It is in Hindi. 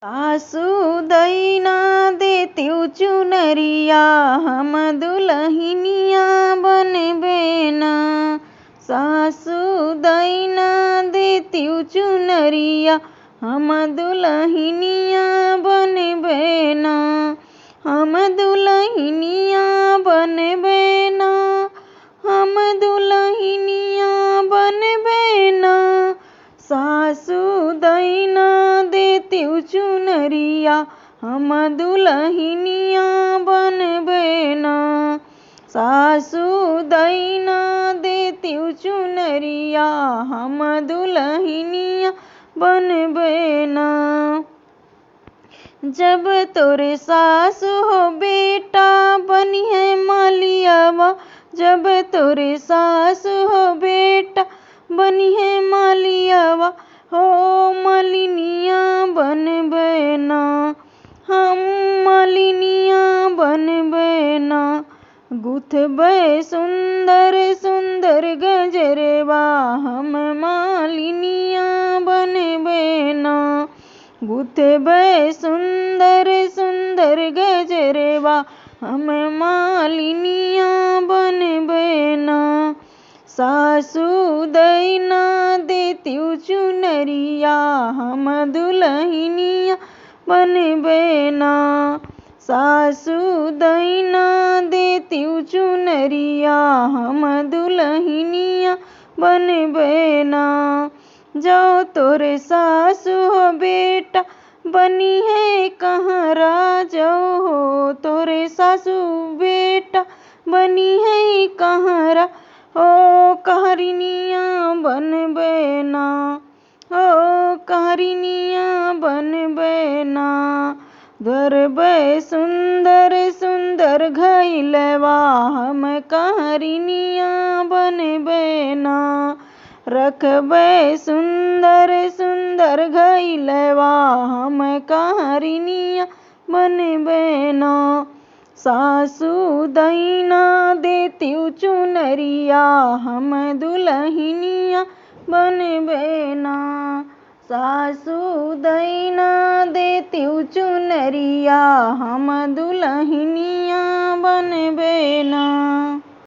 सासु दैना देतिउ चुनरिया हम दुलहिनिया बनबे ना। सासु दैना देतिउ चुनरिया हम दुलहिनिया बनबे ना। हम दुलहिनिया बनबे ना। हम दुलहिनिया बनबे ना। सासु दैना देतिउ चुनरिया हम दुलहिनिया बनबे ना। सासु दैना देतिउ चुनरिया हम दुलहिनिया बनबे ना। जब तोरे सासु हो बेटा बनिहे मालियावा। जब तोरे सासु हो बेटा बनिहे मालियावा। हो मालिनिया बनबे ना। हम मालिनिया बनबे ना। गुथबे सुंदर सुंदर गजरवा हम मालिनिया बनबे ना। गुथबे सुंदर सुंदर गजरवा हम मालिनिया बनबे ना। सासु दैना देतिउ चुनरिया हम दुलहिनिया बनबे ना। सासु दैना देतिउ चुनरिया हम दुलहिनिया बनबे ना। जो तोरे सासु हो बेटा बनिहे कहरा। जो हो तोरे सासु बेटा बनिहे कहरा। हो कहरिनिया बनबे ना। हो कहरिनिया बनबे ना। धरबे सुंदर सुंदर घइलवा हम कहरिनिया बनबे ना। रखबे सुंदर सुंदर घइलवा हम कहरिनिया बनबे ना। सासु दैना देतिउ चुनरिया हम दुलहिनिया बनबे ना। सासु दैना देतिउ चुनरिया हम दुलहिनिया बनबे ना।